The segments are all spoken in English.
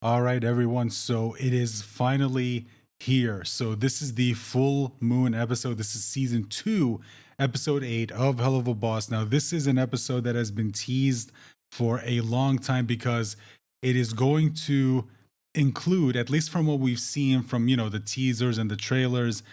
All right, everyone. So it is finally here. So this is the full moon episode. This is season 2, episode 8 of Helluva Boss. Now, this is an episode that has been teased for a long time because it is going to include, at least from what we've seen from, the teasers and the trailers,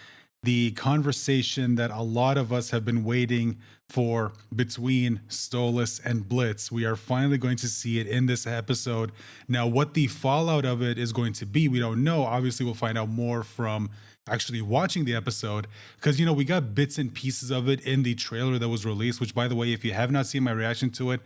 the conversation that a lot of us have been waiting for between Stolas and Blitz. We are finally going to see it in this episode. Now, what the fallout of it is going to be, we don't know. Obviously, we'll find out more from actually watching the episode because, we got bits and pieces of it in the trailer that was released, which, by the way, if you have not seen my reaction to it,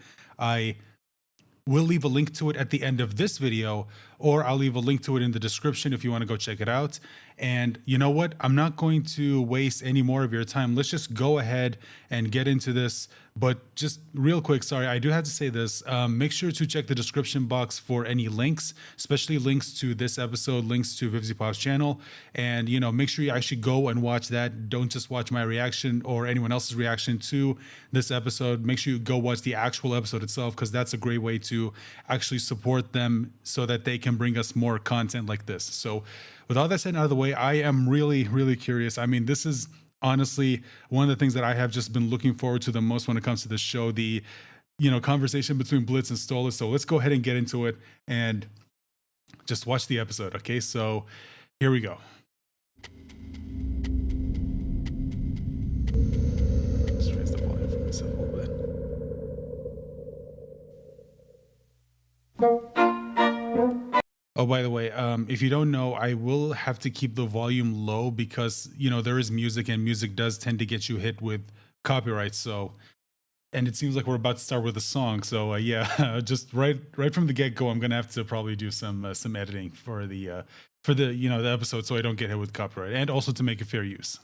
we'll leave a link to it at the end of this video, or I'll leave a link to it in the description if you want to go check it out. And you know what? I'm not going to waste any more of your time. Let's just go ahead and get into this. But just real quick, sorry, I do have to say this. Make sure to check the description box for any links, especially links to this episode, links to Vivzy Pop's channel. And, make sure you actually go and watch that. Don't just watch my reaction or anyone else's reaction to this episode. Make sure you go watch the actual episode itself, because that's a great way to actually support them so that they can bring us more content like this. So with all that said out of the way, I am really, really curious. I mean, this is honestly one of the things that I have just been looking forward to the most when it comes to this show, the conversation between Blitz and Stolas. So let's go ahead and get into it and just watch the episode. Okay, so here we go. Let's raise the volume for myself a little bit. Oh, by the way, if you don't know, I will have to keep the volume low because, there is music, and music does tend to get you hit with copyright. So, and it seems like we're about to start with a song. So, yeah, just right from the get go, I'm gonna have to probably do some editing for the the episode, so I don't get hit with copyright, and also to make it fair use.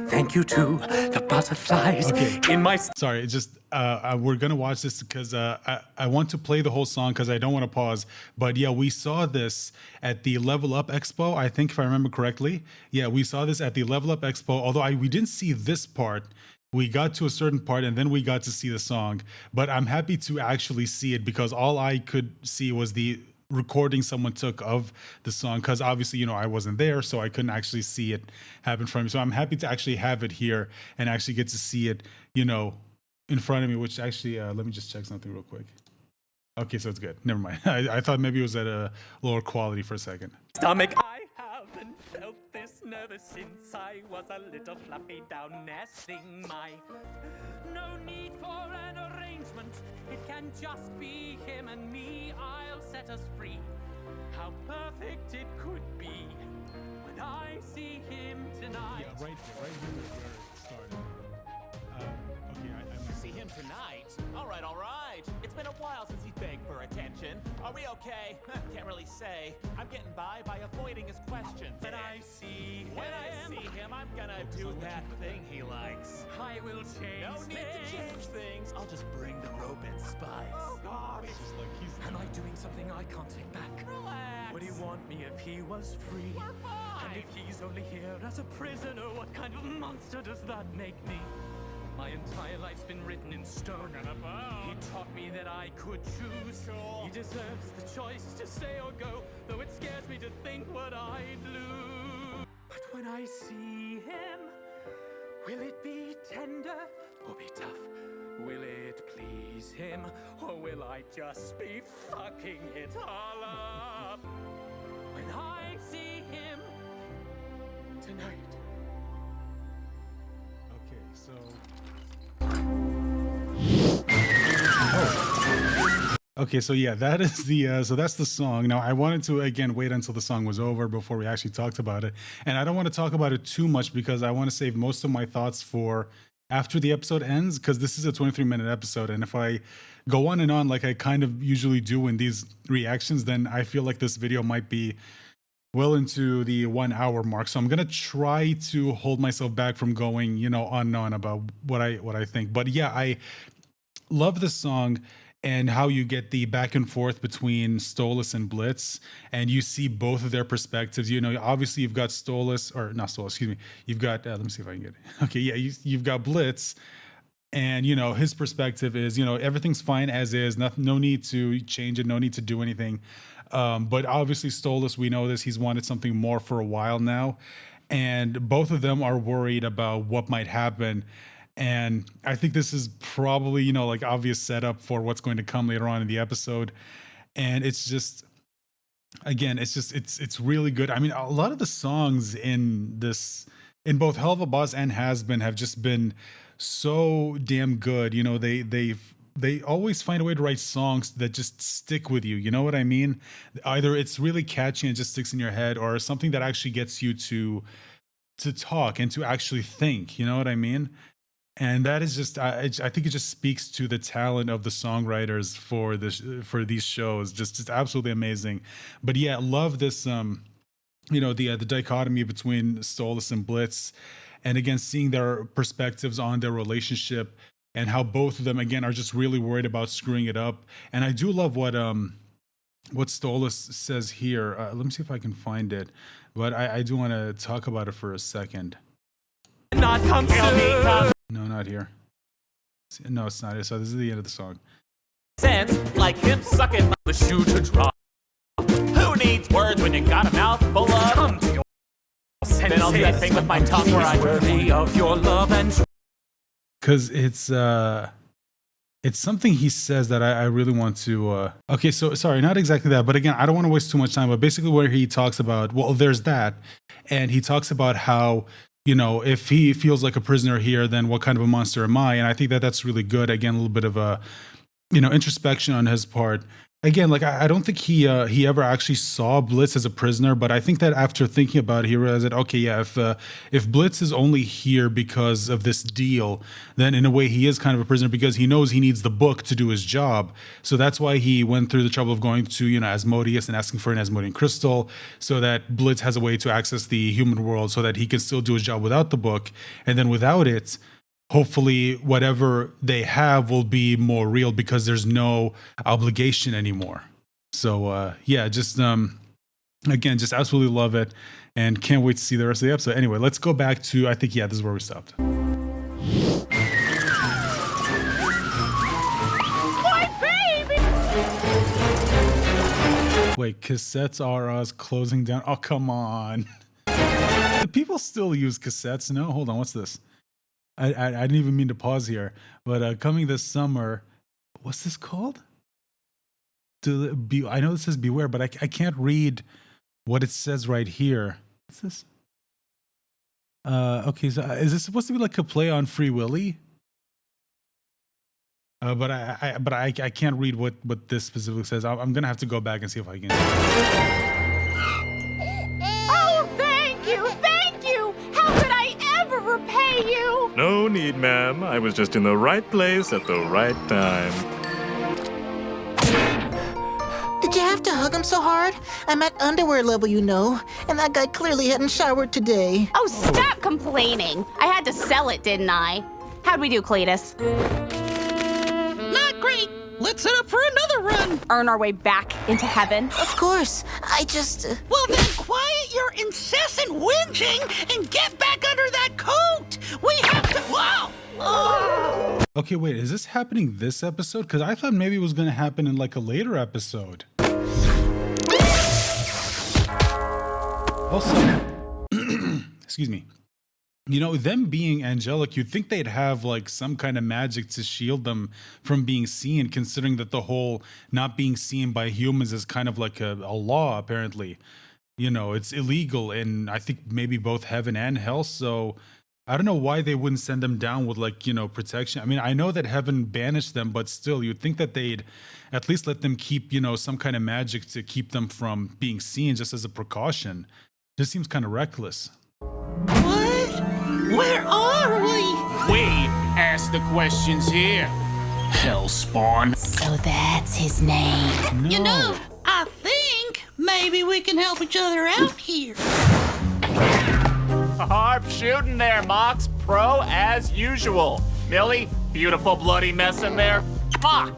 Thank you to the butterflies in my... Sorry, it's just we're gonna watch this because I want to play the whole song because I don't want to pause. But yeah, we saw this at the Level Up Expo, I think, if I remember correctly. Yeah, we saw this at the Level Up Expo, although we didn't see this part. We got to a certain part and then we got to see the song. But I'm happy to actually see it because all I could see was the recording someone took of the song, because obviously I wasn't there, so I couldn't actually see it happen from me. So I'm happy to actually have it here and actually get to see it in front of me, which actually let me just check something real quick. Okay, so it's good. Never mind. I thought maybe it was at a lower quality for a second. Stomach. I haven't felt this nervous since I was a little fluffy down nesting my... No need for an arrangement, it can just be him and me. I'll set us free. How perfect it could be when I see him tonight. Yeah, right here where it started. Okay, See him tonight? All right. It's been a while since he begged for attention. Are we okay? Can't really say. I'm getting by avoiding his questions. When I see him, I'm gonna do that thing he likes. I will change. No need to change things. I'll just bring the rope and spice. Oh God! it's just like Am I doing something I can't take back? Relax. Would he want me if he was free? We're fine. And if he's only here as a prisoner, what kind of monster does that make me? My entire life's been written in stone. He taught me that I could choose. He deserves the choice to stay or go, though it scares me to think what I'd lose. But when I see him, will it be tender or be tough? Will it please him, or will I just be fucking it all up? When I see him tonight. Okay, so okay, so yeah, that is the so that's the song. Now, I wanted to again wait until the song was over before we actually talked about it, and I don't want to talk about it too much because I want to save most of my thoughts for after the episode ends, because this is a 23-minute episode, and if I go on and on like I kind of usually do in these reactions, then I feel like this video might be well into the 1 hour mark. So I'm gonna try to hold myself back from going on and on about what I think. But yeah, I love the song and how you get the back and forth between Stolas and Blitz, and you see both of their perspectives. Obviously you've got Stolas, or not Stolas, excuse me. You've got, let me see if I can get it. Okay, yeah, you've got Blitz And, his perspective is, everything's fine as is, no need to change it, no need to do anything. But obviously Stolas, we know this, he's wanted something more for a while now. And both of them are worried about what might happen. And I think this is probably, like obvious setup for what's going to come later on in the episode. And it's just, again, it's really good. I mean, a lot of the songs in both Helluva Boss and Has Been have just been so damn good. They always find a way to write songs that just stick with you. You know what I mean? Either it's really catchy and just sticks in your head, or something that actually gets you to talk and to actually think. You know what I mean? And that is just, I think it just speaks to the talent of the songwriters for these shows. Just absolutely amazing. But yeah, love this. The dichotomy between Stolas and Blitz, and again, seeing their perspectives on their relationship and how both of them, again, are just really worried about screwing it up. And I do love what Stolas says here. Let me see if I can find it. But I do want to talk about it for a second. Not come soon. No, not here. No, it's not it. So this is the end of the song. Sense like him sucking the shoe to drop. Who needs words when you got a mouth full of? Come to your senses. Then I'll do that thing with my tongue where I worthy of your love and Because it's something he says that I really want to. Okay, so sorry, not exactly that, but again, I don't want to waste too much time. But basically, where he talks about, well, there's that, and he talks about how, if he feels like a prisoner here, then what kind of a monster am I? And I think that that's really good. Again, a little bit of a, introspection on his part. Again, like I don't think he ever actually saw Blitz as a prisoner, but I think that after thinking about it, he realized that, okay, yeah, if Blitz is only here because of this deal, then in a way he is kind of a prisoner, because he knows he needs the book to do his job. So that's why he went through the trouble of going to, Asmodeus and asking for an Asmodean crystal, so that Blitz has a way to access the human world so that he can still do his job without the book. And then without it, hopefully whatever they have will be more real, because there's no obligation anymore. So yeah, just again, just absolutely love it, and can't wait to see the rest of the episode. Anyway, let's go back to, I think, yeah, this is where we stopped. My baby! Wait, cassettes are us closing down. Oh, come on. People still use cassettes. No, hold on, what's this? I didn't even mean to pause here, but coming this summer, what's this called? I know it says beware, but I can't read what it says right here. What's this? Okay, so is this supposed to be like a play on Free Willy? But I can't read what this specifically says. I'm gonna have to go back and see if I can. Oh, thank you! How could I ever repay you? No need, ma'am. I was just in the right place at the right time. Did you have to hug him so hard? I'm at underwear level, and that guy clearly hadn't showered today. Oh, stop complaining. I had to sell it, didn't I? How'd we do, Cletus? Not great. Let's set up for another run. Earn our way back into heaven? Of course, I just... Well, then quiet your incessant whinging and get back under that coat. We have to... Wow! Okay, wait, is this happening this episode? Because I thought maybe it was going to happen in like a later episode. Also, excuse me. Them being angelic, you'd think they'd have like some kind of magic to shield them from being seen, considering that the whole not being seen by humans is kind of like a law, apparently. It's illegal in, I think, maybe both heaven and hell. So I don't know why they wouldn't send them down with like, protection. I mean, I know that heaven banished them, but still, you'd think that they'd at least let them keep, some kind of magic to keep them from being seen, just as a precaution. Just seems kind of reckless. What? Where are we? We ask the questions here, Hellspawn. So that's his name. No. I think maybe we can help each other out here. Harp shooting there, Mox. Pro as usual. Millie, beautiful bloody mess in there. Mwah!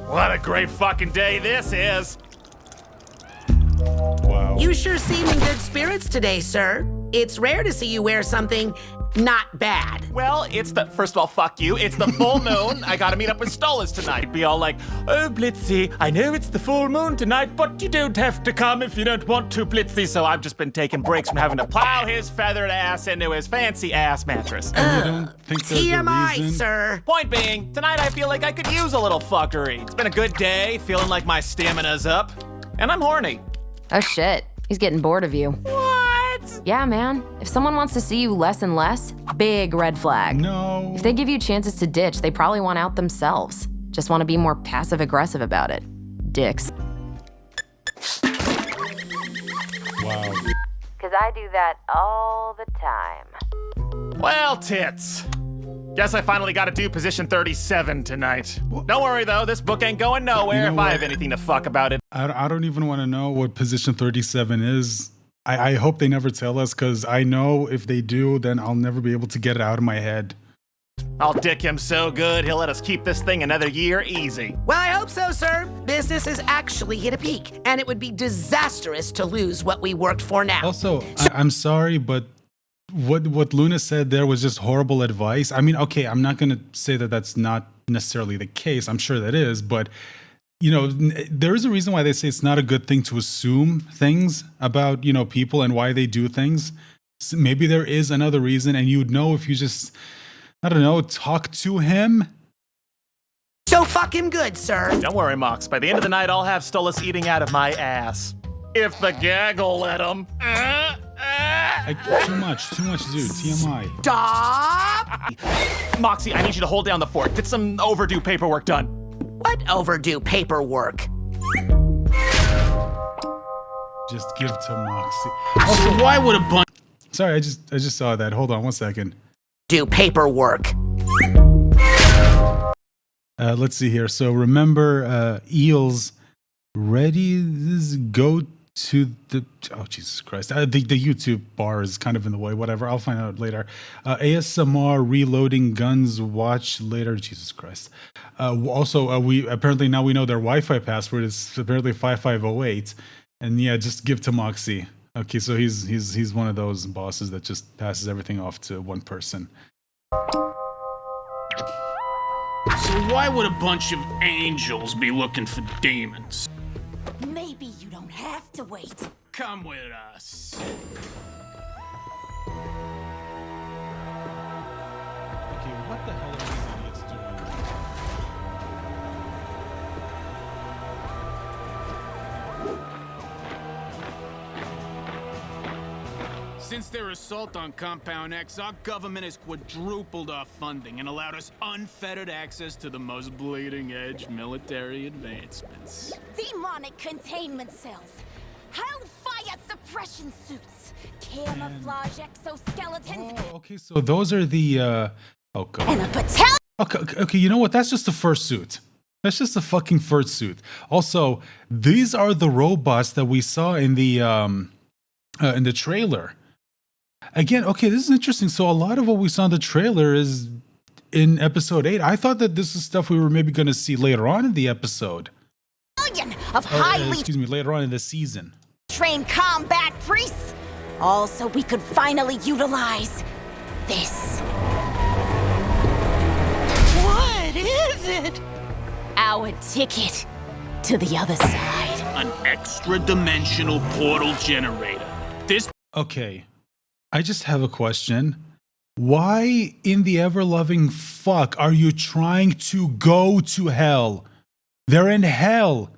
What a great fucking day this is. Wow. You sure seem in good spirits today, sir. It's rare to see you wear something not bad. Well, it's the, first of all, fuck you. It's the full moon. I gotta meet up with Stolas tonight. Be all like, oh, Blitzy, I know it's the full moon tonight, but you don't have to come if you don't want to, Blitzy. So I've just been taking breaks from having to plow his feathered ass into his fancy ass mattress. And you don't think there's a TMI, reason? sir. Point being, tonight I feel like I could use a little fuckery. It's been a good day, feeling like my stamina's up, and I'm horny. Oh shit, he's getting bored of you. What? Yeah, man. If someone wants to see you less and less, big red flag. No. If they give you chances to ditch, they probably want out themselves. Just want to be more passive-aggressive about it. Dicks. Wow. Because I do that all the time. Well, tits. Guess I finally got to do position 37 tonight. Don't worry, though. This book ain't going nowhere You know if I what? have anything to fuck about it. I don't even want to know what position 37 is. I hope they never tell us, because I know if they do, then I'll never be able to get it out of my head. I'll dick him so good, he'll let us keep this thing another year easy. Well, I hope so, sir. Business has actually hit a peak, and it would be disastrous to lose what we worked for now. Also, I'm sorry, but what Luna said there was just horrible advice. I mean, okay, I'm not going to say that that's not necessarily the case. I'm sure that is, but you know, there is a reason why they say it's not a good thing to assume things about, you know, people and why they do things. So maybe there is another reason, and you'd know if you just, I don't know, talk to him. So fuck him good, sir. Don't worry, Mox. By the end of the night, I'll have Stolas eating out of my ass. If the gag will let him. Too much, dude. TMI. Stop! Moxie, I need you to hold down the fort. Get some overdue paperwork done. What overdue paperwork? Just give to Moxie. Also, why would a bunch Sorry, I just saw that. Hold on one second. Do paperwork. Let's see here. So remember, Eels, ready? Go to the, oh Jesus Christ, the YouTube bar is kind of in the way. Whatever, I'll find out later. ASMR reloading guns. Watch later. Jesus Christ. Also, we apparently now we know their Wi-Fi password is apparently 5508, and yeah, just give to Moxie. Okay, so he's one of those bosses that just passes everything off to one person. So why would a bunch of angels be looking for demons? Maybe you don't have to wait. Come with us. Okay, what the hell are these idiots doing? Since their assault on Compound X, our government has quadrupled our funding and allowed us unfettered access to the most bleeding-edge military advancements. Demonic containment cells, hellfire suppression suits, camouflage exoskeletons, Oh, okay, so those are the oh god. and a battalion. Okay, you know what? That's just the fursuit. That's just the fucking fursuit. Also, these are the robots that we saw in the trailer. Again, okay, this is interesting. So a lot of what we saw in the trailer is in episode 8. I thought that this is stuff we were maybe going to see later on in the episode. Of highly Excuse me, later on in the season. trained combat priests. Also, we could finally utilize this. What is it? Our ticket to the other side. An extra-dimensional portal generator. This Okay, I just have a question. Why in the ever-loving fuck are you trying to go to hell? They're in hell.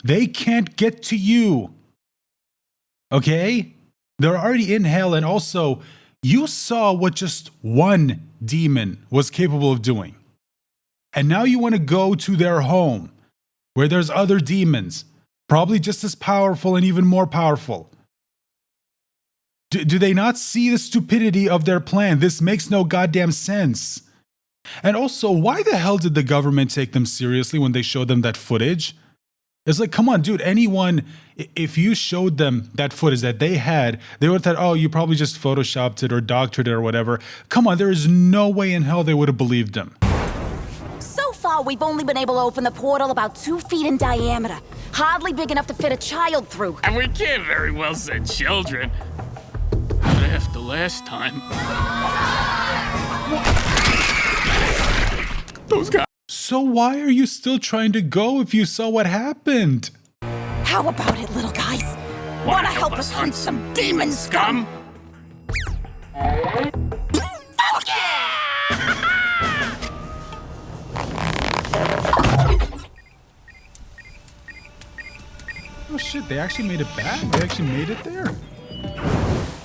They can't get to you. Okay? They're already in hell, and also, you saw what just one demon was capable of doing. And now you want to go to their home, where there's other demons, probably just as powerful and even more powerful. Do they not see the stupidity of their plan? This makes no goddamn sense. And also, why the hell did the government take them seriously when they showed them that footage? It's like, come on, dude, anyone, if you showed them that footage that they had, they would have thought, oh, you probably just photoshopped it or doctored it or whatever. Come on, there is no way in hell they would have believed them. So far, we've only been able to open the portal about 2 feet in diameter. Hardly big enough to fit a child through. and we can't very well send children. I'm gonna have the last time. Those guys. So why are you still trying to go if you saw what happened? How about it, little guys? Wanna help us hunt some demon scum? Fuck yeah! Oh shit, they actually made it back? They actually made it there?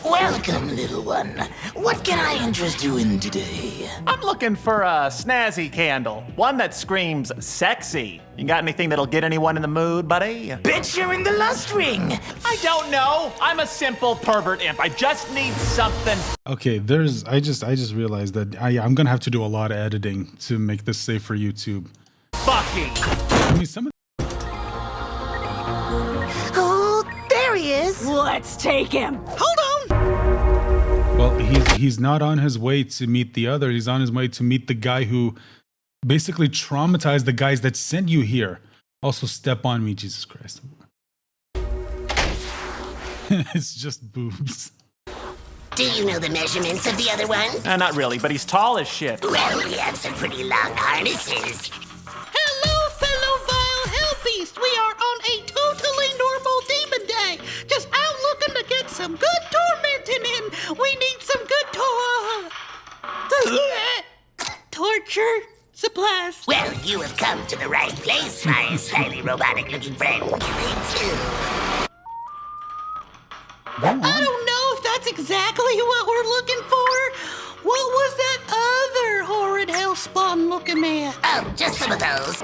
Welcome, little one. What can I interest you in today? I'm looking for a snazzy candle. One that screams sexy. You got anything that'll get anyone in the mood, buddy? Bitch, you're in the lust ring. I don't know. I'm a simple pervert imp. I just need something. Okay, I just realized that I'm gonna have to do a lot of editing to make this safe for YouTube. Fucking. I mean, some of Oh, there he is. Let's take him. Hold on! well, he's not on his way to meet the other. He's on his way to meet the guy who basically traumatized the guys that sent you here. Also, step on me, Jesus Christ. It's just boobs. Do you know the measurements of the other one? Not really, but he's tall as shit. Well, we have some pretty long harnesses. Hello, fellow vile hell beast. We are on a totally normal demon day. Just out looking to get some good tormenting in. We need some good torture supplies. Well, you have come to the right place, my slightly robotic-looking friend. Me too. Go on. I don't know if that's exactly what we're looking for. What was that other horrid hellspawn looking at? Oh, just some of those.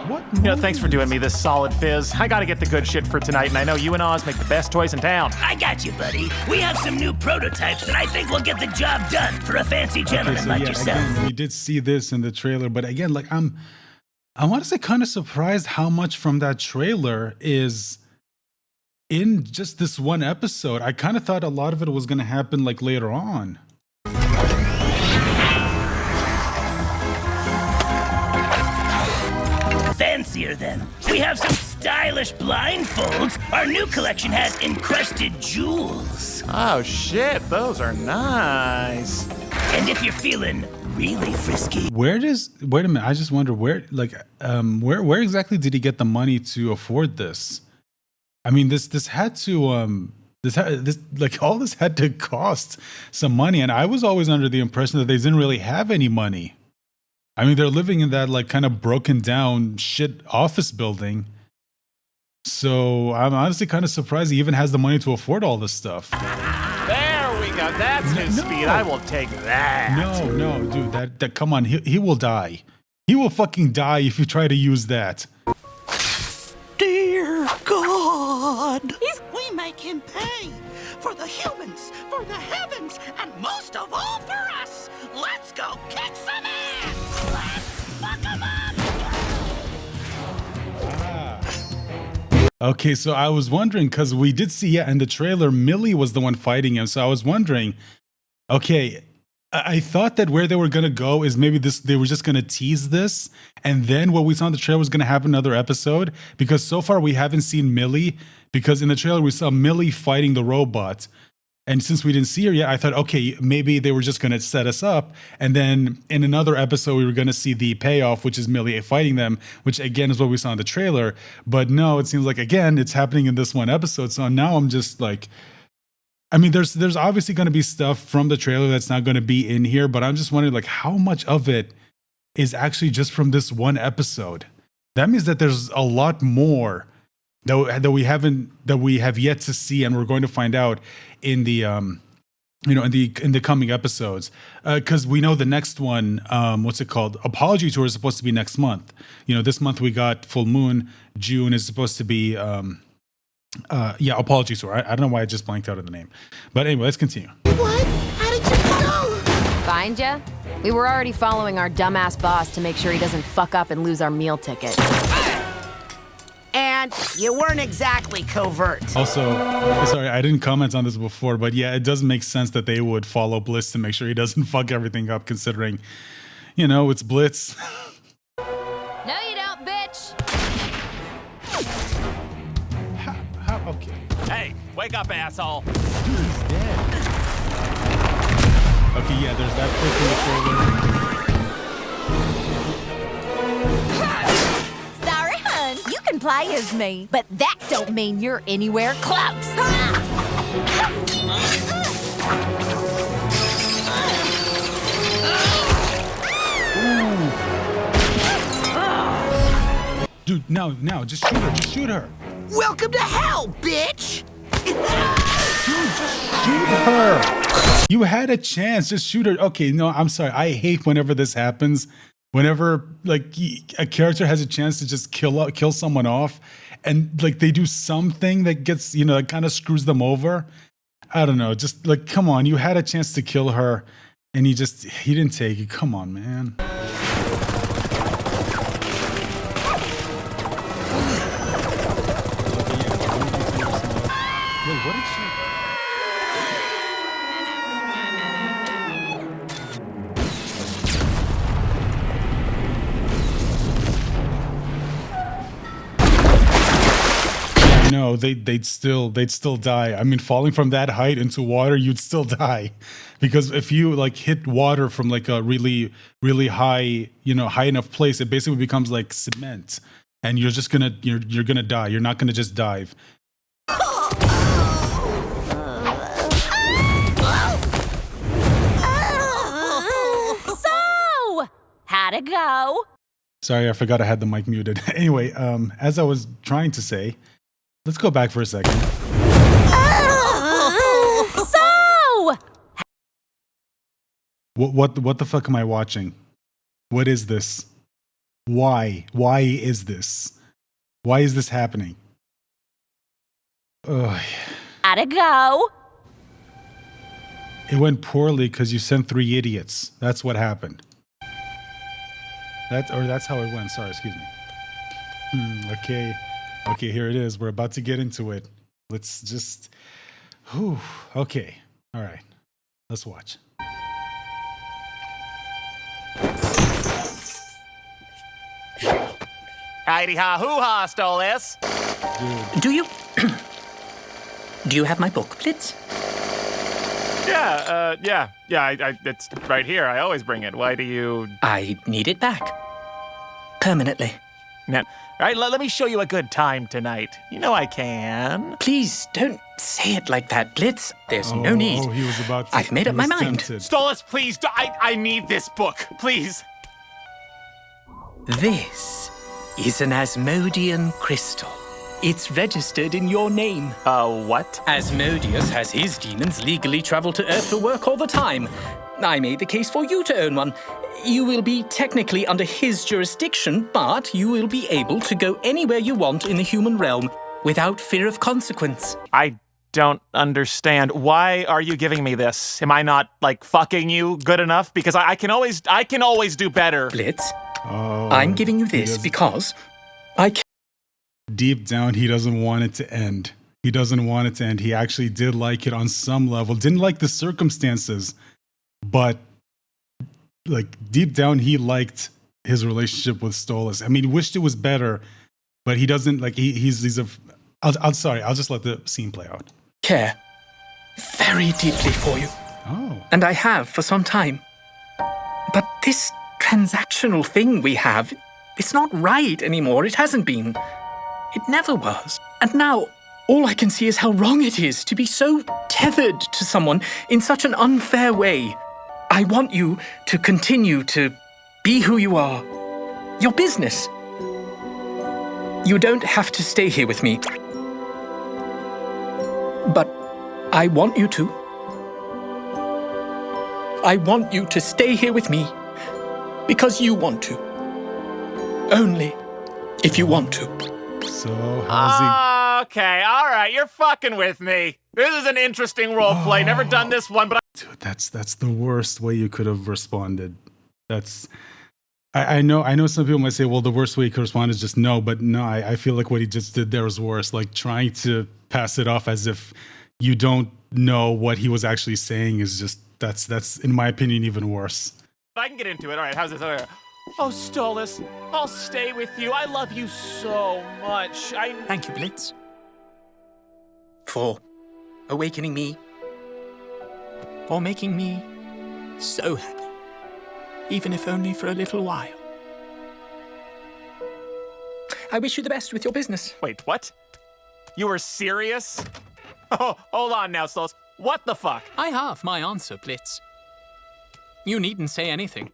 What? You know, thanks for doing me this solid, Fizz. I gotta get the good shit for tonight, and I know you and Oz make the best toys in town. I got you, buddy. We have some new prototypes that I think will get the job done for a fancy gentleman like yourself. Again, we did see this in the trailer, but again, like I'm honestly kind of surprised how much from that trailer is in just this one episode. I kind of thought a lot of it was going to happen like later on. Fancier then. We have some stylish blindfolds. Our new collection has encrusted jewels. Oh shit, those are nice. And if you're feeling really frisky, Wait a minute, I just wonder where where exactly did he get the money to afford this? I mean, this had to all this had to cost some money, and I was always under the impression that they didn't really have any money. I mean, they're living in that like kind of broken down shit office building. So I'm honestly kind of surprised he even has the money to afford all this stuff. There we go. That's his speed. I will take that. No, dude, that come on, he will die. He will fucking die if you try to use that. Dear God! We make him pay for the humans, for the heavens, and most of all for us. Let's go kick some ass! Let's fuck him up! Okay, so I was wondering, because we did see in the trailer, Millie was the one fighting him. So I was wondering, okay, I thought that where they were going to go is maybe they were just going to tease this. And then what we saw in the trailer was going to happen another episode. Because so far we haven't seen Millie. Because in the trailer we saw Millie fighting the robot. And since we didn't see her yet, I thought, okay, maybe they were just going to set us up. And then in another episode, we were going to see the payoff, which is Millie fighting them, which again is what we saw in the trailer. But no, it seems like, again, it's happening in this one episode. So now I'm just like, I mean, there's obviously going to be stuff from the trailer that's not going to be in here. But I'm just wondering, like, how much of it is actually just from this one episode? That means that there's a lot more that we have yet to see, and we're going to find out in the in the coming episodes, because we know the next one, what's it called? Apology Tour is supposed to be next month. You know, this month we got Full Moon. June is supposed to be Apology Tour. I don't know why I just blanked out of the name, but anyway, let's continue. What? How did you know? Find ya? We were already following our dumbass boss to make sure he doesn't fuck up and lose our meal ticket. and you weren't exactly covert. Also, sorry, I didn't comment on this before, but yeah, it does make sense that they would follow Blitz to make sure he doesn't fuck everything up, considering, you know, it's Blitz. No, you don't, bitch. How? Okay. Hey, wake up, asshole. Dude, he's dead. Okay, yeah, there's that prick in the shoulder. Sorry, hun. You can play as me, but that don't mean you're anywhere close. Dude, now, just shoot her. Welcome to hell, bitch! Shoot her. You had a chance, just shoot her. Okay, no, I'm sorry. I hate whenever this happens. Whenever like a character has a chance to just kill someone off, and like they do something that gets, you know, that kind of screws them over. I don't know. Just like, come on, you had a chance to kill her, and he didn't take it. Come on, man. Wait, what did she? No, they'd still die. I mean, falling from that height into water, you'd still die, because if you like hit water from like a really high, you know, high enough place, it basically becomes like cement, and you're gonna die. You're not gonna just dive. So, how'd it go? Sorry, I forgot I had the mic muted. Anyway, as I was trying to say, let's go back for a second. So, What the fuck am I watching? What is this? Why is this? Why is this happening? Ugh. how'd it go? It went poorly because you sent 3 idiots. That's what happened. That's how it went. Sorry, excuse me. Okay, here it is. We're about to get into it. Let's just... Whew. Okay. All right. Let's watch. Heidi-ha-hoo-ha, Stolas. Do you... Do you have my book, Blitz? Yeah, it's right here. I always bring it. Why do you... I need it back. Permanently. All right, let me show you a good time tonight. You know I can. Please, don't say it like that, Blitz. There's no need. Oh, he was about to... I've made up my mind. Tempted. Stolas, please, I need this book, please. This is an Asmodean crystal. It's registered in your name. What? Asmodeus has his demons legally travel to Earth for work all the time. I made the case for you to own one. You will be technically under his jurisdiction, but you will be able to go anywhere you want in the human realm without fear of consequence. I don't understand. Why are you giving me this? Am I not, like, fucking you good enough? Because I can always do better. Blitz, I'm giving you this because I can... Deep down, he doesn't want it to end. He doesn't want it to end. He actually did like it on some level. Didn't like the circumstances, but like deep down, he liked his relationship with Stolas. I mean, wished it was better, but he doesn't like. He's a. I'll just let the scene play out. Care very deeply for you. Oh. And I have for some time. But this transactional thing we have, it's not right anymore. It hasn't been. It never was. And now, all I can see is how wrong it is to be so tethered to someone in such an unfair way. I want you to continue to be who you are. Your business. You don't have to stay here with me. But I want you to. I want you to stay here with me because you want to. Only if you want to. So, how's he... Okay, all right, you're fucking with me. This is an interesting role play. Never done this one, but Dude, that's the worst way you could have responded. I know some people might say, well, the worst way you could respond is just no, but no, I feel like what he just did there was worse. Like trying to pass it off as if you don't know what he was actually saying is just, that's in my opinion, even worse. I can get into it. All right, how's this? Oh, Stolas, I'll stay with you. I love you so much. Thank you, Blitz. For awakening me. For making me So happy. Even if only for a little while. I wish you the best with your business. Wait, what? You were serious? Oh, hold on now, Stolas. What the fuck? I have my answer, Blitz. You needn't say anything.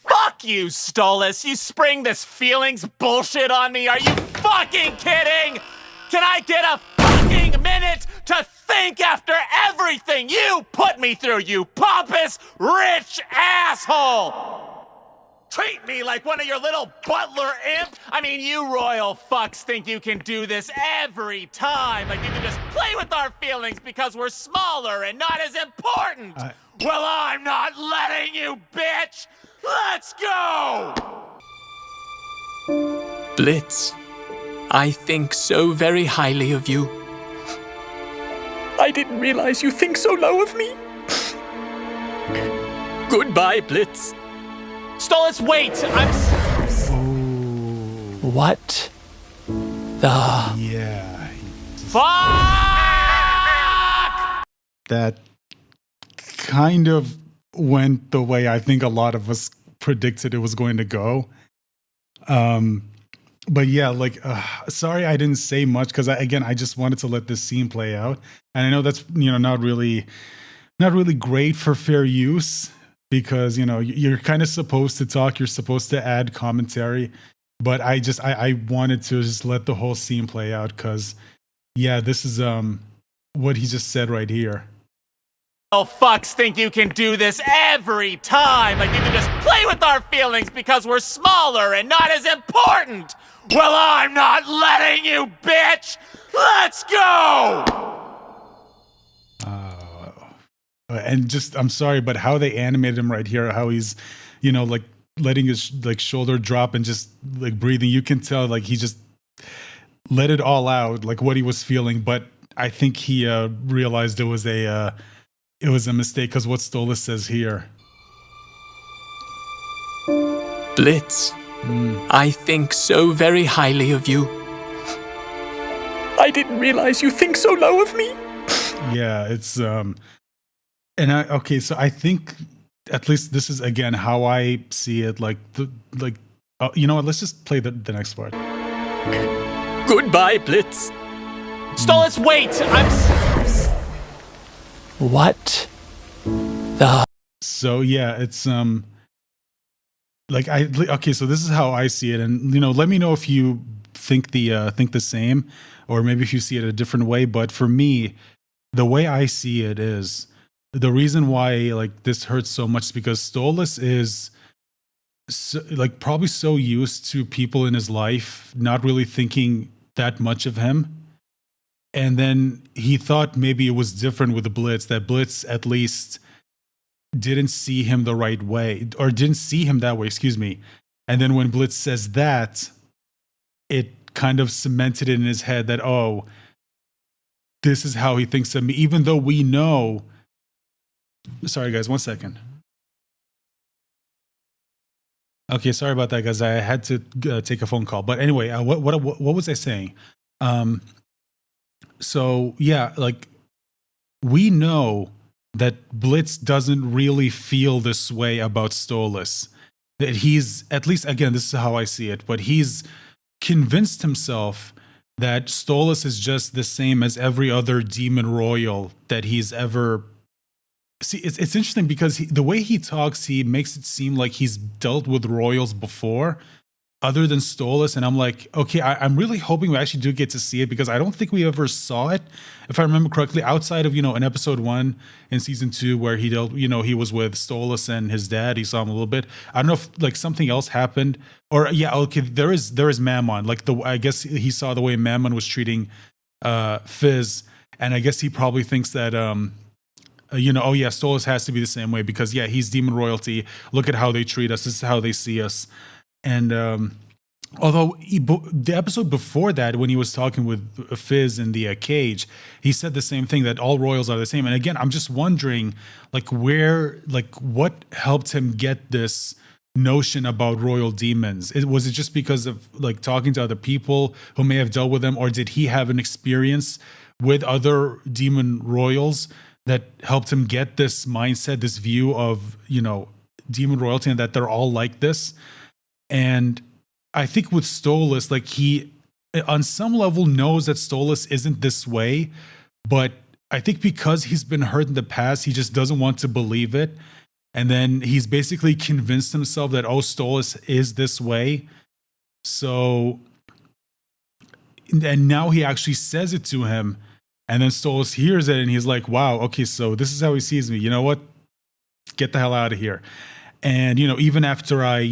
Fuck you, Stolas! You spring this feelings bullshit on me? Are you fucking kidding? Can I get a fucking minute to think after everything you put me through, you pompous, rich asshole? Treat me like one of your little butler imp? I mean, you royal fucks think you can do this every time. Like you can just play with our feelings because we're smaller and not as important. Well, I'm not letting you, bitch! Let's go! Blitz, I think so very highly of you. I didn't realize you think so low of me. Goodbye, Blitz. Stolas, wait! What the... Yeah. Fuck! That kind of went the way I think a lot of us predicted it was going to go. But yeah, like, sorry I didn't say much because I just wanted to let this scene play out. And I know that's, not really great for fair use because, you're kind of supposed to talk, you're supposed to add commentary. But I wanted to just let the whole scene play out because, yeah, this is what he just said right here. Oh, fucks think you can do this every time. Like you can just play with our feelings because we're smaller and not as important. Well, I'm not letting you, bitch. Let's go. And just, I'm sorry, but how they animated him right here, how he's, like letting his shoulder drop and just like breathing. You can tell like he just let it all out, like what he was feeling. But I think he realized it was a mistake because what Stolas says here. Blitz, I think so very highly of you. I didn't realize you think so low of me. Yeah, it's okay, so I think at least this is again how I see it. You know what? Let's just play the next part. Goodbye, Blitz. Stolas, wait! What the? So yeah, it's okay. So this is how I see it, and let me know if you think the same, or maybe if you see it a different way. But for me, the way I see it is the reason why like this hurts so much is because Stolas is probably so used to people in his life not really thinking that much of him. And then he thought maybe it was different with the Blitz, that Blitz at least didn't see him the right way, or didn't see him that way, excuse me. And then when Blitz says that, it kind of cemented it in his head that, oh, this is how he thinks of me, even though we know. Sorry, guys, 1 second. Okay, sorry about that, guys. I had to take a phone call. But anyway, what was I saying? So yeah, like we know that Blitz doesn't really feel this way about Stolas. That he's, at least again, this is how I see it, but he's convinced himself that Stolas is just the same as every other demon royal that he's ever. See, it's interesting because the way he talks, he makes it seem like he's dealt with royals before, other than Stolas. And I'm like, okay, I'm really hoping we actually do get to see it because I don't think we ever saw it, if I remember correctly, outside of, in episode 1 in season 2 where he dealt, he was with Stolas and his dad. He saw him a little bit. I don't know if like something else happened or yeah, okay, there is Mammon. Like I guess he saw the way Mammon was treating Fizz. And I guess he probably thinks that, oh yeah, Stolas has to be the same way because yeah, he's demon royalty. Look at how they treat us. This is how they see us. And although the episode before that, when he was talking with Fizz in the cage, he said the same thing, that all royals are the same. And again, I'm just wondering, what helped him get this notion about royal demons? Was it just because of like talking to other people who may have dealt with them, or did he have an experience with other demon royals that helped him get this mindset, this view of, you know, demon royalty, and that they're all like this. And I think with Stolas, like, he on some level knows that Stolas isn't this way, but I think because he's been hurt in the past, he just doesn't want to believe it. And then he's basically convinced himself that, oh, Stolas is this way. So, and now he actually says it to him, and then Stolas hears it, and he's like, wow, okay, so this is how he sees me. You know what? Get the hell out of here. And, you know, even after I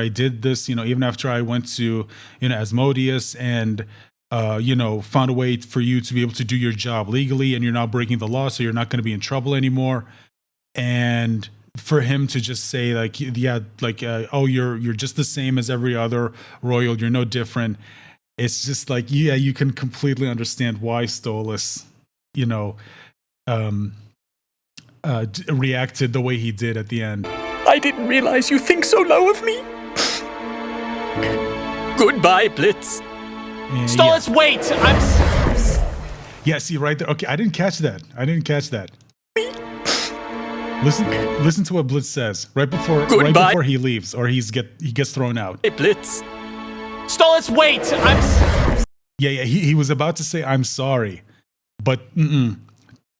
did this, you know, even after I went to, you know, Asmodeus and, you know, found a way for you to be able to do your job legally, and you're not breaking the law, so you're not going to be in trouble anymore. And for him to just say, like, yeah, like, oh, you're just the same as every other royal, you're no different. It's just like, yeah, you can completely understand why Stolas, you know, reacted the way he did at the end. I didn't realize you think so low of me. Goodbye, Blitz. And Stolas, wait! Yeah, see right there. Okay, I didn't catch that. Listen to what Blitz says right before he leaves, or he gets thrown out. Hey, Blitz. Stolas, wait! Yeah. He was about to say I'm sorry, but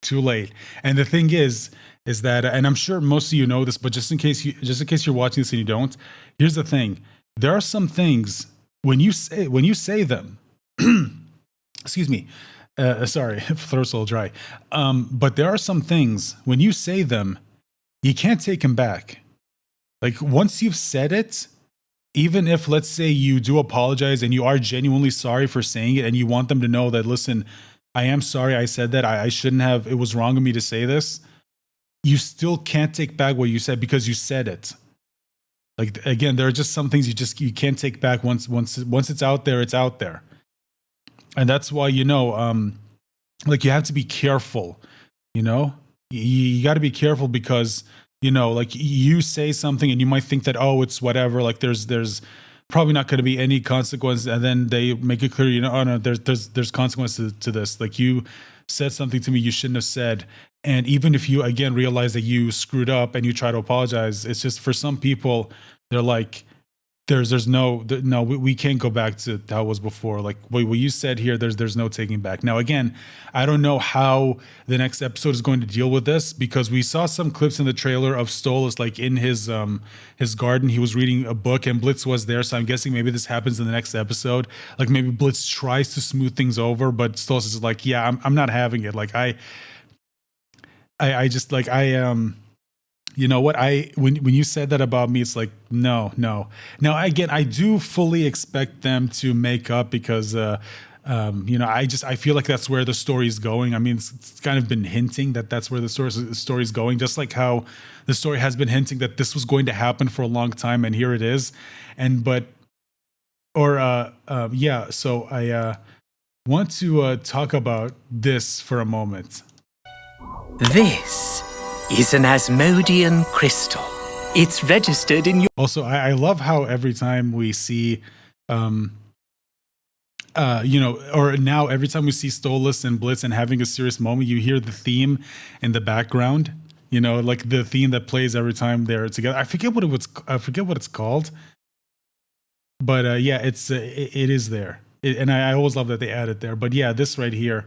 too late. And the thing is that, and I'm sure most of you know this, but just in case you're watching this and you don't, here's the thing: there are some things when you say them. Excuse me. Sorry, throat's a little dry. But there are some things when you say them, you can't take them back. Like, once you've said it, even if, let's say, you do apologize and you are genuinely sorry for saying it, and you want them to know that, listen, I am sorry I said that. I shouldn't have. It was wrong of me to say this. You still can't take back what you said because you said it. Like, again, there are just some things you can't take back. Once it's out there, it's out there. And that's why, you know, like, you have to be careful, you know, you got to be careful because, you know, like, you say something and you might think that, oh, it's whatever, like, there's probably not going to be any consequence. And then they make it clear, you know, oh no, there's consequences to this. Like, you said something to me you shouldn't have said. And even if you, again, realize that you screwed up and you try to apologize, it's just, for some people, they're like, we can't go back to how it was before. Like, what you said here, there's no taking back. Now, again, I don't know how the next episode is going to deal with this, because we saw some clips in the trailer of Stolas, like, in his garden. He was reading a book and Blitz was there. So I'm guessing maybe this happens in the next episode. Like, maybe Blitz tries to smooth things over, but Stolas is like, yeah, I'm not having it. Like, I just, like, you know what? When you said that about me, it's like, no. Now, again, I do fully expect them to make up because, you know, I feel like that's where the story is going. I mean, it's kind of been hinting that that's where the story is going, just like how the story has been hinting that this was going to happen for a long time, and here it is. So I want to talk about this for a moment. This is an Asmodean crystal. It's registered in your... Also, I love how every time we see, you know, or now every time we see Stolas and Blitz and having a serious moment, you hear the theme in the background. You know, like the theme that plays every time they're together. I forget what it's called. But yeah, it is there, and I always love that they add it there. But yeah, this right here.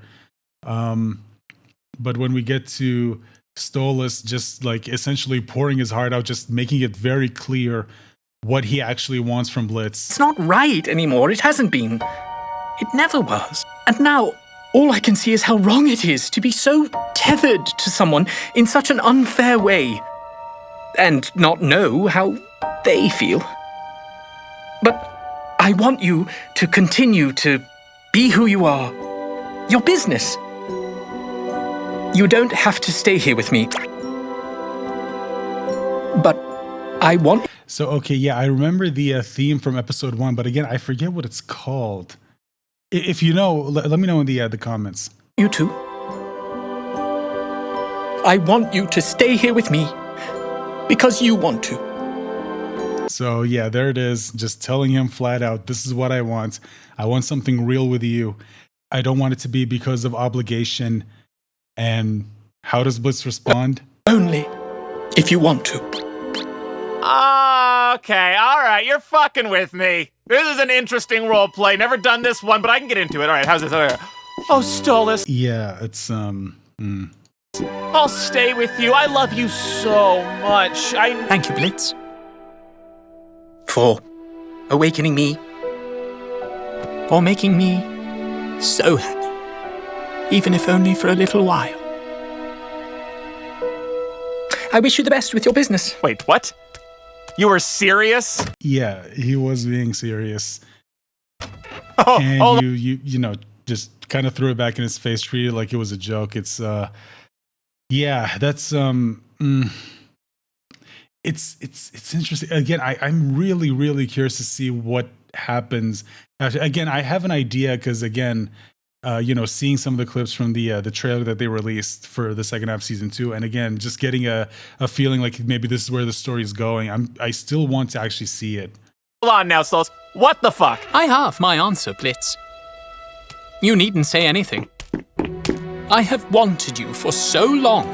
But when we get to Stolas just, like, essentially pouring his heart out, just making it very clear what he actually wants from Blitz. It's not right anymore. It hasn't been. It never was. And now, all I can see is how wrong it is to be so tethered to someone in such an unfair way, and not know how they feel. But I want you to continue to be who you are. Your business. You don't have to stay here with me. But I want... So, okay, yeah, I remember the theme from episode 1, but again, I forget what it's called. If you know, let me know in the comments. You too. I want you to stay here with me because you want to. So, yeah, there it is. Just telling him flat out, this is what I want. I want something real with you. I don't want it to be because of obligation. And How does Blitz respond? Only if you want to. Okay, all right, you're fucking with me. This is an interesting role play. Never done this one, but I can get into it. All right, how's this? All right. Oh, Stolas. Yeah, it's I'll stay with you. I love you so much. Thank you, Blitz, for awakening me, for making me so happy, even if only for a little while. I wish you the best with your business. Wait, what? You were serious? Yeah, he was being serious. Oh, And you know, just kind of threw it back in his face, treated it like it was a joke. It's yeah, that's it's interesting. Again, I'm really curious to see what happens. Again, I have an idea because again, you know, seeing some of the clips from the trailer that they released for the second half of season 2, and again, just getting a feeling like maybe this is where the story is going. I still want to actually see it. Hold on now, Stolas. What the fuck? I have my answer, Blitz. You needn't say anything. I have wanted you for so long.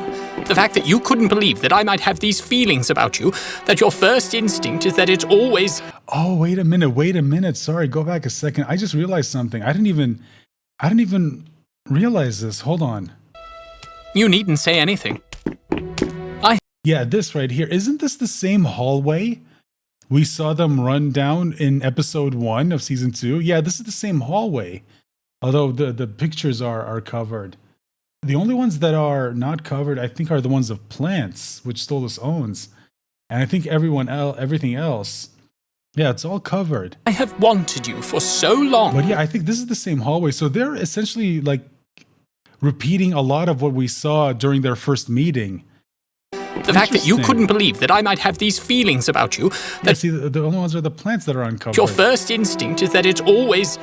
The fact that you couldn't believe that I might have these feelings about you, that your first instinct is that it's always... Oh, wait a minute. Sorry, go back a second. I just realized something. I didn't even realize this. Hold on. You needn't say anything. Yeah, this right here. Isn't this the same hallway we saw them run down in episode 1 of season 2? Yeah, this is the same hallway. Although the pictures are covered. The only ones that are not covered, I think, are the ones of plants, which Stolas owns. And I think everything else, yeah, it's all covered. I have wanted you for so long. But yeah, I think this is the same hallway. So they're essentially like repeating a lot of what we saw during their first meeting. The fact that you couldn't believe that I might have these feelings about you. That yeah, see, the only ones are the plants that are uncovered. Your first instinct is that it's always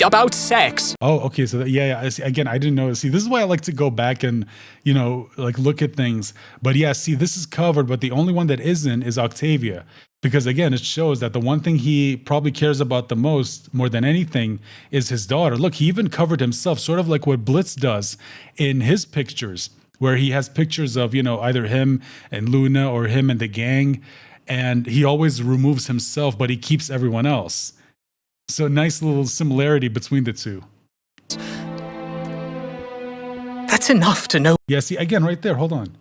about sex. Oh, okay. So yeah. See, again, I didn't know. See, this is why I like to go back and, you know, like look at things. But yeah, see, this is covered, but the only one that isn't is Octavia. Because again, it shows that the one thing he probably cares about the most, more than anything, is his daughter. Look, he even covered himself, sort of like what Blitz does in his pictures, where he has pictures of, you know, either him and Luna or him and the gang. And he always removes himself, but he keeps everyone else. So nice little similarity between the two. That's enough to know. Yeah, see, again, right there. Hold on.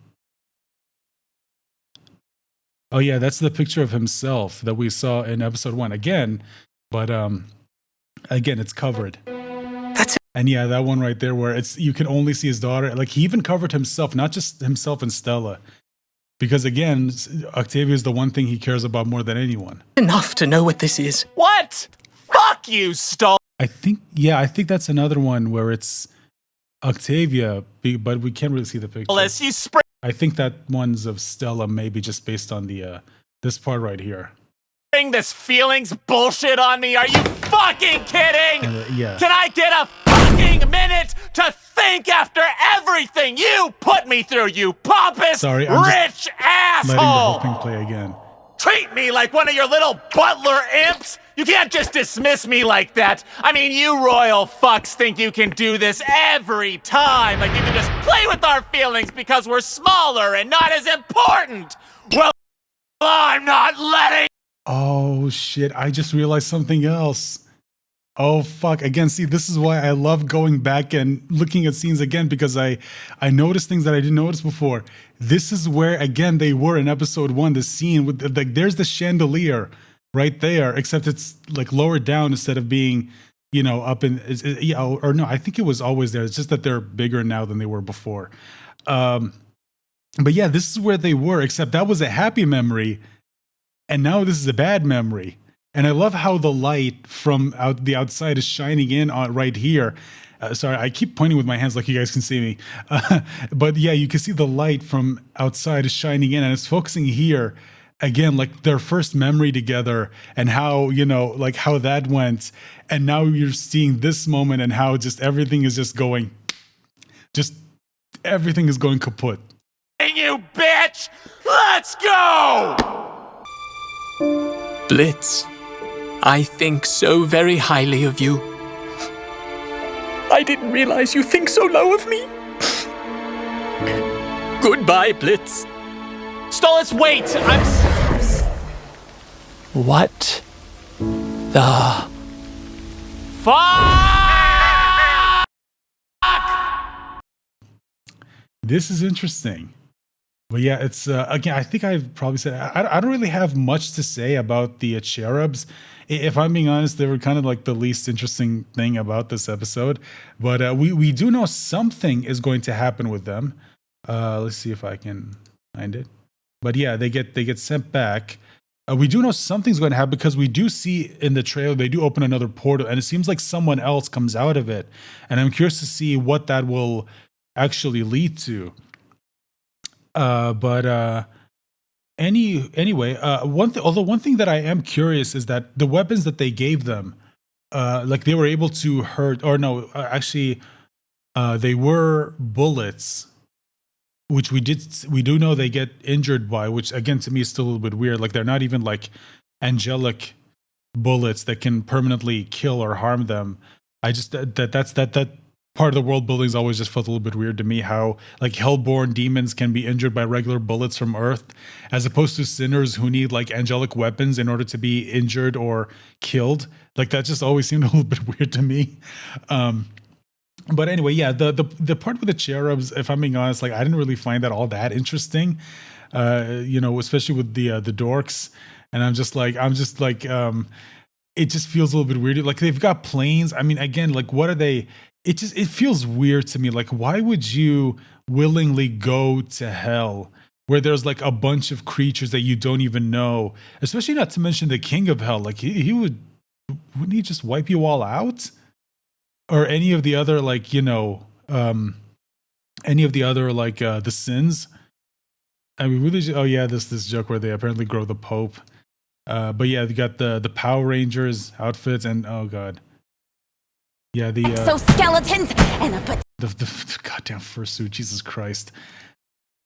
Oh, yeah, that's the picture of himself that we saw in episode 1. Again, but again, it's covered. That's it. And yeah, that one right there where it's you can only see his daughter. Like, he even covered himself, not just himself and Stella. Because again, Octavia is the one thing he cares about more than anyone. Enough to know what this is. What? Fuck you, Stolas. I think that's another one where it's Octavia, but we can't really see the picture. You spray. I think that one's of Stella, maybe just based on the this part right here. This feelings bullshit on me? Are you fucking kidding? Yeah. Can I get a fucking minute to think after everything you put me through, you pompous, Sorry, I'm rich asshole? Letting the whole thing play again. Treat me like one of your little butler imps? You can't just dismiss me like that. I mean, you royal fucks think you can do this every time. Like you can just play with our feelings because we're smaller and not as important. Well, I'm not letting... Oh, shit. I just realized something else. Oh, fuck. Again, see, this is why I love going back and looking at scenes again, because I noticed things that I didn't notice before. This is where, again, they were in episode 1, the scene with, like, there's the chandelier right there, except it's, like, lower down instead of being, you know, up in, yeah, or no, I think it was always there. It's just that they're bigger now than they were before. But yeah, this is where they were, except that was a happy memory, and now this is a bad memory. And I love how the light from the outside is shining in on right here. Sorry, I keep pointing with my hands like you guys can see me. But yeah, you can see the light from outside is shining in and it's focusing here. Again, like their first memory together and how, you know, like how that went. And now you're seeing this moment and how just everything is just going, everything is going kaput. You bitch! Let's go! Blitz, I think so very highly of you. I didn't realize you think so low of me. Goodbye, Blitz. Stolas, wait! What the Fuck! This is interesting. But yeah, it's again, I think I've probably said I don't really have much to say about the Cherubs. If I'm being honest, they were kind of like the least interesting thing about this episode. But we do know something is going to happen with them. Let's see if I can find it. But yeah, they get sent back. We do know something's going to happen because we do see in the trailer they do open another portal, and it seems like someone else comes out of it. And I'm curious to see what that will actually lead to. Anyway, one thing that I am curious is that the weapons that they gave them, like they were able to hurt, or no, actually, they were bullets, which we do know they get injured by, which again to me is still a little bit weird. Like they're not even like angelic bullets that can permanently kill or harm them. I just that part of the world building has always just felt a little bit weird to me, how like hellborn demons can be injured by regular bullets from Earth, as opposed to sinners who need like angelic weapons in order to be injured or killed. Like that just always seemed a little bit weird to me. But anyway, yeah, the part with the Cherubs, if I'm being honest, like I didn't really find that all that interesting. Especially with the dorks. And I'm just like, it just feels a little bit weird. Like they've got planes. I mean, again, like what are they? It feels weird to me. Like, why would you willingly go to hell where there's like a bunch of creatures that you don't even know? Especially not to mention the king of hell. Like wouldn't he just wipe you all out? Or any of the other like, the sins? I mean, really, this joke where they apparently grow the Pope. But yeah, they got the Power Rangers outfits and oh god. Yeah, the exoskeletons and the goddamn fursuit, Jesus Christ.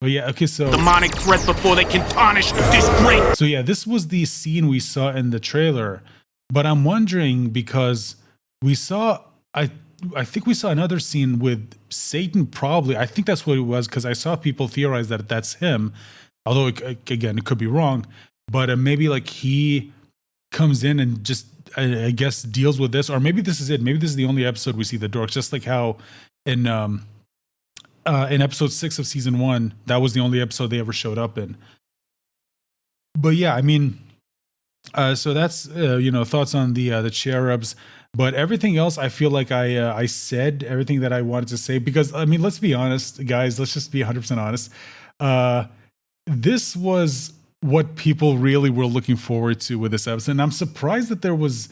But yeah, okay, so demonic threat before they can tarnish this great. So yeah, this was the scene we saw in the trailer. But I'm wondering because we saw I think we saw another scene with Satan probably. I think that's what it was because I saw people theorize that that's him. Although again, it could be wrong. But maybe like he comes in and just I guess deals with this, or maybe this is it. Maybe this is the only episode we see the dorks, just like how in episode 6 of season 1, that was the only episode they ever showed up in. But yeah, I mean, so that's thoughts on the Cherubs. But everything else, I feel like I said everything that I wanted to say because I mean, let's be honest, guys. Let's just be 100% honest. This was what people really were looking forward to with this episode, and I'm surprised that there was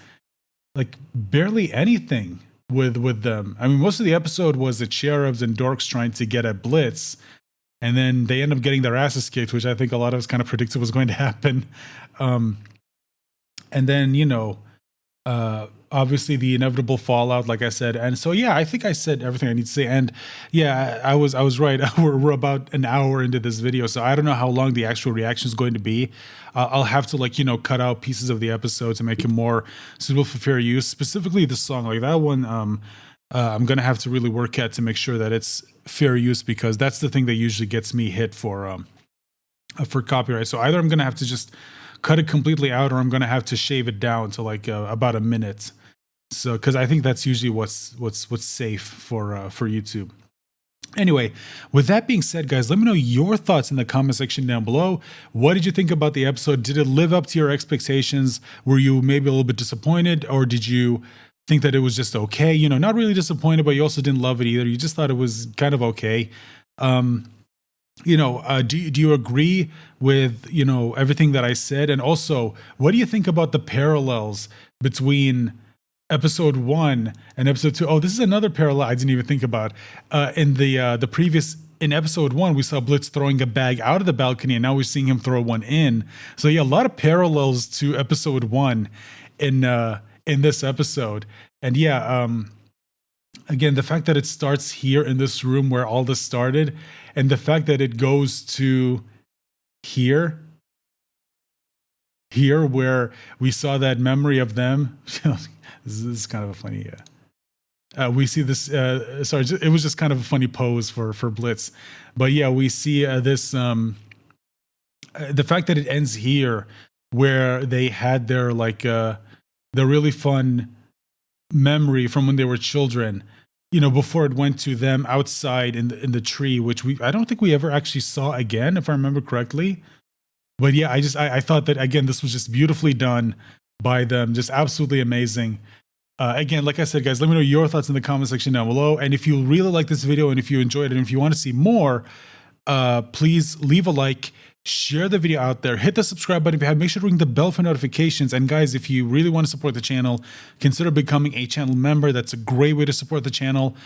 like barely anything with them. I mean, most of the episode was the Cherubs and dorks trying to get at Blitz, and then they end up getting their asses kicked, which I think a lot of us kind of predicted was going to happen. And then obviously the inevitable fallout, like I said. And so yeah, I think I said everything I need to say. And yeah, I was right. We're about an hour into this video, so I don't know how long the actual reaction is going to be. I'll have to cut out pieces of the episode to make it more suitable for fair use. Specifically the song, like that one, I'm gonna have to really work at to make sure that it's fair use, because that's the thing that usually gets me hit for copyright. So either I'm gonna have to just cut it completely out, or I'm gonna have to shave it down to about a minute. So, because I think that's usually what's safe for YouTube. Anyway, with that being said, guys, let me know your thoughts in the comment section down below. What did you think about the episode? Did it live up to your expectations? Were you maybe a little bit disappointed, or did you think that it was just okay? Not really disappointed, but you also didn't love it either. You just thought it was kind of okay. Do you agree with everything that I said? And also, what do you think about the parallels between episode 1 and episode 2? Oh, this is another parallel I didn't even think about. In episode 1, we saw Blitz throwing a bag out of the balcony, and now we're seeing him throw one in. So yeah, a lot of parallels to episode 1 in this episode. And yeah, again, the fact that it starts here in this room where all this started, and the fact that it goes to here where we saw that memory of them. This is kind of a funny we see this. It was just kind of a funny pose for Blitz, but yeah, we see this. The fact that it ends here, where they had their the really fun memory from when they were children, before it went to them outside in the tree, which I don't think we ever actually saw again, if I remember correctly. But yeah, I thought that, again, this was just beautifully done by them, just absolutely amazing. Again, like I said, guys, let me know your thoughts in the comment section down below. And if you really like this video and if you enjoyed it and if you want to see more, please leave a like, share the video out there, hit the subscribe button if you have, make sure to ring the bell for notifications. And guys, if you really want to support the channel, consider becoming a channel member. That's a great way to support the channel.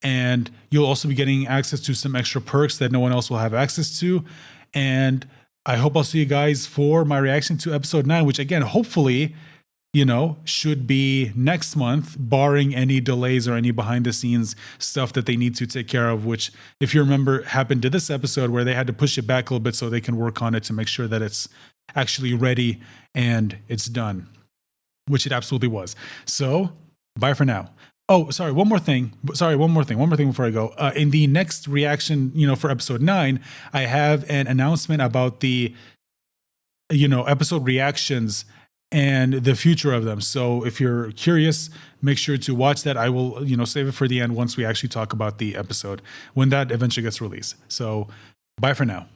And you'll also be getting access to some extra perks that no one else will have access to. And I hope I'll see you guys for my reaction to episode 9, which again, hopefully, should be next month, barring any delays or any behind the scenes stuff that they need to take care of, which, if you remember, happened to this episode where they had to push it back a little bit so they can work on it to make sure that it's actually ready and it's done, which it absolutely was. So bye for now. Oh, sorry, one more thing before I go. In the next reaction, for episode 9, I have an announcement about the, episode reactions and the future of them. So if you're curious, make sure to watch that. I will, save it for the end once we actually talk about the episode when that eventually gets released. So bye for now.